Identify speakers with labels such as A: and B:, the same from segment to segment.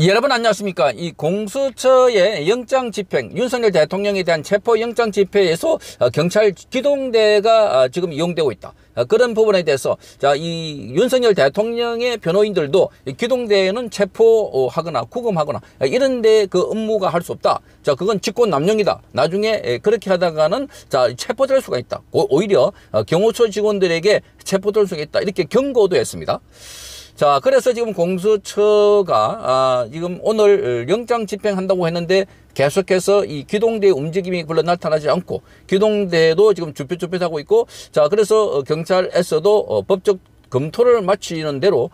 A: 여러분 안녕하십니까. 이 공수처의 영장 집행, 윤석열 대통령에 대한 체포 영장 집행에서 경찰 기동대가 지금 이용되고 있다. 그런 부분에 대해서 이 윤석열 대통령의 변호인들도 기동대에는 체포하거나 구금하거나 이런데 그 업무가 할 수 없다. 그건 직권남용이다. 나중에 그렇게 하다가는 체포될 수가 있다. 오히려 경호처 직원들에게 체포될 수가 있다. 이렇게 경고도 했습니다. 그래서 지금 공수처가 지금 오늘 영장 집행한다고 했는데 계속해서 이 기동대의 움직임이 별로 나타나지 않고 기동대도 지금 주뼛주뼛하고 있고, 그래서 경찰에서도 법적 검토를 마치는 대로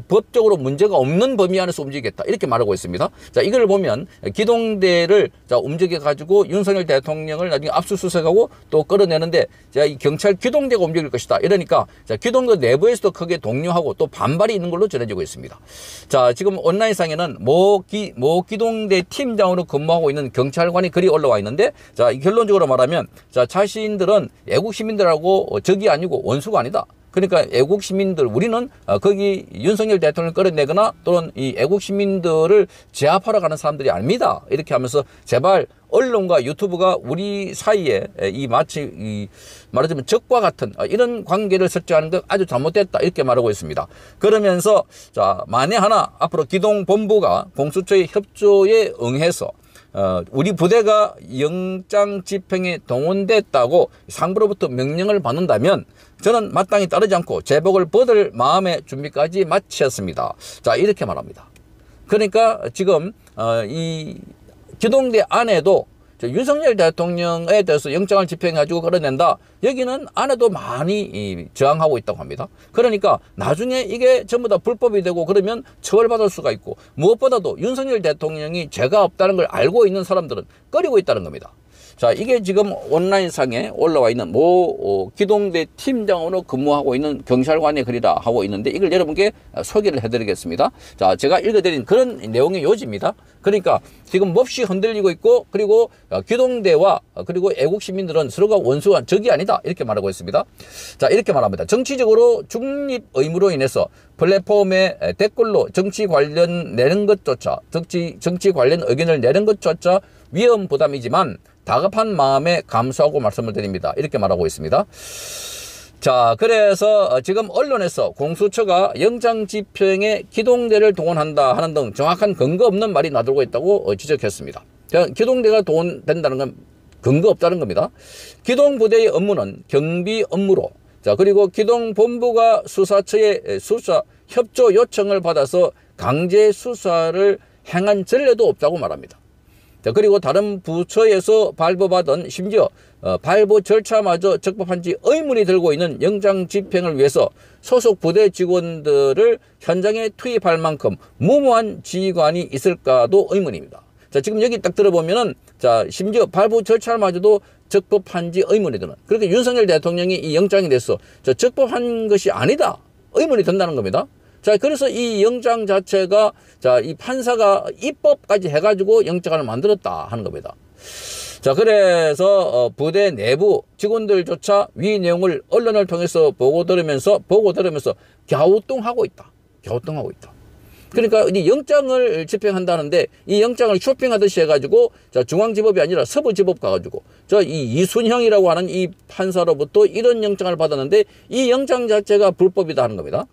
A: 법적으로 문제가 없는 범위 안에서 움직이겠다 이렇게 말하고 있습니다. 이걸 보면 기동대를 움직여 가지고 윤석열 대통령을 나중에 압수수색하고 또 끌어내는데 이 경찰 기동대가 움직일 것이다. 이러니까 기동대 내부에서도 크게 동요하고 또 반발이 있는 걸로 전해지고 있습니다. 지금 온라인상에는 모 기동대 팀장으로 근무하고 있는 경찰관이 글이 올라와 있는데, 결론적으로 말하면 자신들은 애국 시민들하고 적이 아니고 원수가 아니다. 그러니까 애국 시민들, 우리는 거기 윤석열 대통령을 끌어내거나 또는 이 애국 시민들을 제압하러 가는 사람들이 아닙니다. 이렇게 하면서 제발 언론과 유튜브가 우리 사이에 마치 말하자면 적과 같은 이런 관계를 설정하는 것 아주 잘못됐다 이렇게 말하고 있습니다. 그러면서 만에 하나 앞으로 기동본부가 공수처의 협조에 응해서 우리 부대가 영장 집행에 동원됐다고 상부로부터 명령을 받는다면 저는 마땅히 따르지 않고 제복을 벗을 마음의 준비까지 마쳤습니다. 이렇게 말합니다. 그러니까 지금 이 기동대 안에도 윤석열 대통령에 대해서 영장을 집행해가지고 끌어낸다. 여기는 안에도 많이 저항하고 있다고 합니다. 그러니까 나중에 이게 전부 다 불법이 되고 그러면 처벌받을 수가 있고, 무엇보다도 윤석열 대통령이 죄가 없다는 걸 알고 있는 사람들은 꺼리고 있다는 겁니다. 이게 지금 온라인상에 올라와 있는 모 기동대 팀장으로 근무하고 있는 경찰관의 글이라 하고 있는데, 이걸 여러분께 소개를 해드리겠습니다. 제가 읽어드린 그런 내용의 요지입니다. 그러니까 지금 몹시 흔들리고 있고, 그리고 기동대와 그리고 애국 시민들은 서로가 원수가 적이 아니다 이렇게 말하고 있습니다. 이렇게 말합니다. 정치적으로 중립 의무로 인해서 플랫폼에 댓글로 정치 관련 내는 것조차 정치 관련 의견을 내는 것조차 위험 부담이지만 다급한 마음에 감수하고 말씀을 드립니다. 이렇게 말하고 있습니다. 그래서 지금 언론에서 공수처가 영장 집행에 기동대를 동원한다 하는 등 정확한 근거 없는 말이 나돌고 있다고 지적했습니다. 기동대가 동원된다는 건 근거 없다는 겁니다. 기동부대의 업무는 경비 업무로, 그리고 기동본부가 수사처의 수사 협조 요청을 받아서 강제 수사를 행한 전례도 없다고 말합니다. 그리고 다른 부처에서 발부받은 심지어 발부 절차마저 적법한지 의문이 들고 있는 영장 집행을 위해서 소속 부대 직원들을 현장에 투입할 만큼 무모한 지휘관이 있을까도 의문입니다. 지금 여기 딱 들어보면은 심지어 발부 절차마저도 적법한지 의문이 드는, 그렇게 윤석열 대통령이 이 영장에 대해서 적법한 것이 아니다 의문이 든다는 겁니다. 그래서 이 영장 자체가 이 판사가 입법까지 해가지고 영장을 만들었다 하는 겁니다. 그래서 부대 내부 직원들조차 위 내용을 언론을 통해서 보고 들으면서 갸우뚱하고 있다. 그러니까 이 영장을 집행한다는데 이 영장을 쇼핑하듯이 해가지고 중앙지법이 아니라 서부지법 가가지고 이 이순형이라고 하는 이 판사로부터 이런 영장을 받았는데 이 영장 자체가 불법이다 하는 겁니다.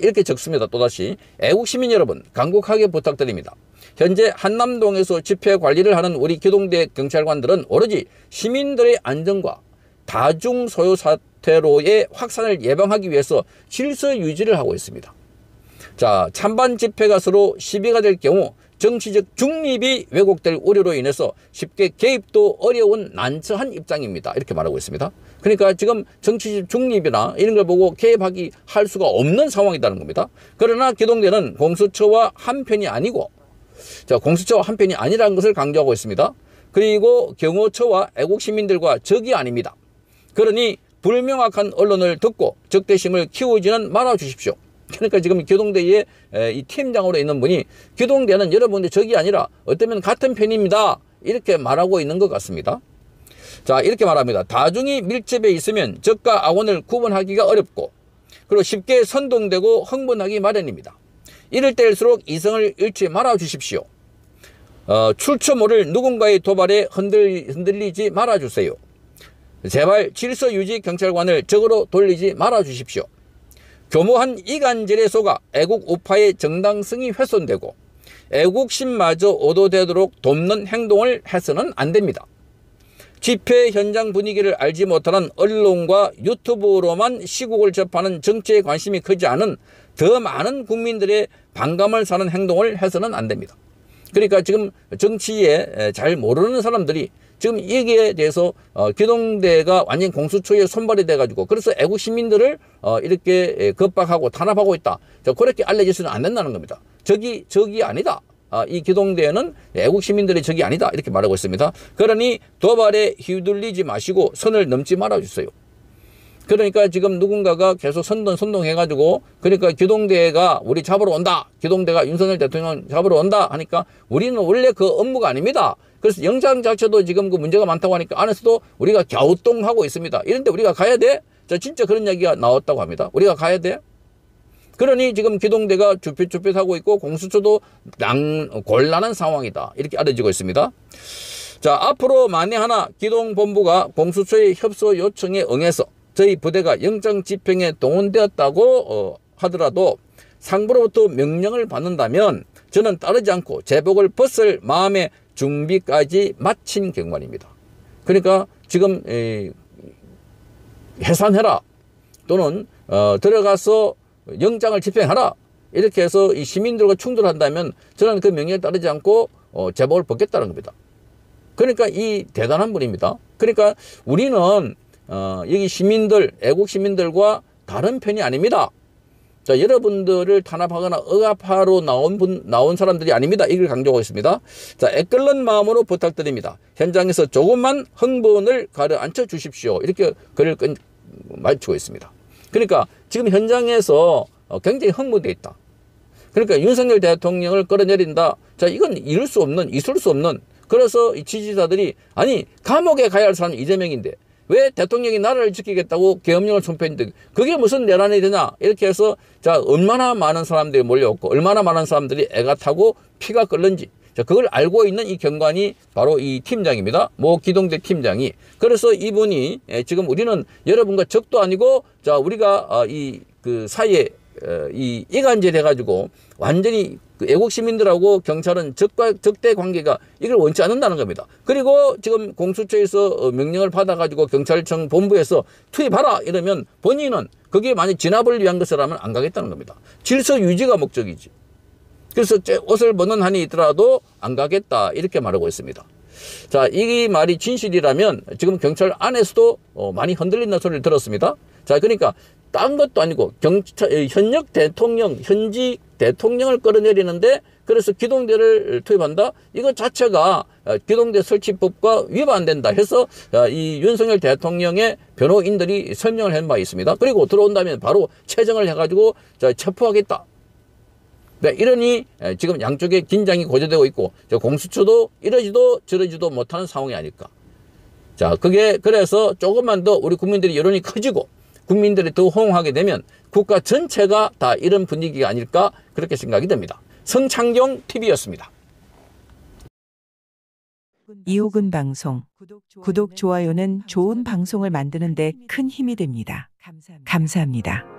A: 이렇게 적습니다. 또다시 애국시민 여러분 간곡하게 부탁드립니다. 현재 한남동에서 집회 관리를 하는 우리 기동대 경찰관들은 오로지 시민들의 안전과 다중 소요 사태로의 확산을 예방하기 위해서 질서 유지를 하고 있습니다. 찬반 집회가 서로 시비가 될 경우 정치적 중립이 왜곡될 우려로 인해서 쉽게 개입도 어려운 난처한 입장입니다. 이렇게 말하고 있습니다. 그러니까 지금 정치적 중립이나 이런 걸 보고 개입하기 할 수가 없는 상황이라는 겁니다. 그러나 기동대는 공수처와 한편이 아니고 공수처와 한편이 아니라는 것을 강조하고 있습니다. 그리고 경호처와 애국시민들과 적이 아닙니다. 그러니 불명확한 언론을 듣고 적대심을 키우지는 말아 주십시오. 그러니까 지금 기동대의 이 팀장으로 있는 분이 기동대는 여러분들 적이 아니라 어쩌면 같은 편입니다. 이렇게 말하고 있는 것 같습니다. 이렇게 말합니다. 다중이 밀집해 있으면 적과 악원을 구분하기가 어렵고 그리고 쉽게 선동되고 흥분하기 마련입니다. 이럴 때일수록 이성을 잃지 말아 주십시오. 출처 모를 누군가의 도발에 흔들리지 말아 주세요. 제발 질서 유지 경찰관을 적으로 돌리지 말아 주십시오. 교모한 이간질에 속아 애국 우파의 정당성이 훼손되고 애국심마저 오도되도록 돕는 행동을 해서는 안 됩니다. 집회 현장 분위기를 알지 못하는 언론과 유튜브로만 시국을 접하는 정치에 관심이 크지 않은 더 많은 국민들의 반감을 사는 행동을 해서는 안 됩니다. 그러니까 지금 정치에 잘 모르는 사람들이 지금 여기에 대해서 기동대가 완전 공수처에 손발이 돼가지고 그래서 애국 시민들을 이렇게 겁박하고 탄압하고 있다. 그렇게 알려져서는 안 된다는 겁니다. 적이 아니다. 이 기동대는 애국 시민들의 적이 아니다. 이렇게 말하고 있습니다. 그러니 도발에 휘둘리지 마시고 선을 넘지 말아주세요. 그러니까 지금 누군가가 계속 선동해가지고 그러니까 기동대가 우리 잡으러 온다. 기동대가 윤석열 대통령 잡으러 온다 하니까 우리는 원래 그 업무가 아닙니다. 그래서 영장 자체도 지금 그 문제가 많다고 하니까 안에서도 우리가 갸우뚱하고 있습니다. 이런데 우리가 가야 돼? 진짜 그런 이야기가 나왔다고 합니다. 우리가 가야 돼? 그러니 지금 기동대가 쭈뼛쭈뼛하고 있고 공수처도 곤란한 상황이다. 이렇게 알려지고 있습니다. 자, 앞으로 만에 하나 기동본부가 공수처의 협소 요청에 응해서 저희 부대가 영장 집행에 동원되었다고 하더라도 상부로부터 명령을 받는다면 저는 따르지 않고 제복을 벗을 마음의 준비까지 마친 경관입니다. 그러니까 지금 해산해라 또는 들어가서 영장을 집행하라 이렇게 해서 이 시민들과 충돌한다면 저는 그 명령에 따르지 않고 제복을 벗겠다는 겁니다. 그러니까 이 대단한 분입니다. 그러니까 우리는 여기 시민들, 애국 시민들과 다른 편이 아닙니다. 자, 여러분들을 탄압하거나 억압하러 나온 사람들이 아닙니다. 이걸 강조하고 있습니다. 자, 애끓는 마음으로 부탁드립니다. 현장에서 조금만 흥분을 가라앉혀 주십시오. 이렇게 글을 마치고 있습니다. 그러니까 지금 현장에서 굉장히 흥분되어 있다. 그러니까 윤석열 대통령을 끌어내린다. 자, 이건 있을 수 없는. 그래서 이 지지자들이 아니 감옥에 가야 할 사람은 이재명인데 왜 대통령이 나라를 지키겠다고 계엄령을 선포했는데 그게 무슨 내란이 되냐 이렇게 해서 자 얼마나 많은 사람들이 몰려왔고 얼마나 많은 사람들이 애가 타고 피가 끓는지 자 그걸 알고 있는 이 경관이 바로 이 팀장입니다. 모 기동대 팀장이. 그래서 이분이 지금 우리는 여러분과 적도 아니고 자 우리가 그 사이에 이간질 해가지고 완전히 그 애국 시민들하고 경찰은 적대 관계가 이걸 원치 않는다는 겁니다. 그리고 지금 공수처에서 명령을 받아가지고 경찰청 본부에서 투입하라 이러면 본인은 그게 만약 진압을 위한 것이라면 안 가겠다는 겁니다. 질서 유지가 목적이지. 그래서 옷을 벗는 한이 있더라도 안 가겠다 이렇게 말하고 있습니다. 자, 이 말이 진실이라면 지금 경찰 안에서도 많이 흔들린다는 소리를 들었습니다. 자, 그러니까 딴 것도 아니고 현직 대통령을 끌어내리는데 그래서 기동대를 투입한다? 이거 자체가 기동대 설치법과 위반된다 해서 이 윤석열 대통령의 변호인들이 설명을 한 바 있습니다. 그리고 들어온다면 바로 체정을 해가지고 체포하겠다. 네, 이러니 지금 양쪽에 긴장이 고조되고 있고 공수처도 이러지도 저러지도 못하는 상황이 아닐까. 자, 그래서 조금만 더 우리 국민들이 여론이 커지고 국민들이 더 호응하게 되면 국가 전체가 다 이런 분위기가 아닐까 그렇게 생각이 됩니다. 성창경 TV였습니다.
B: 이호근 방송 구독, 좋아요는 좋은 방송을 만드는 데 큰 힘이 됩니다. 감사합니다.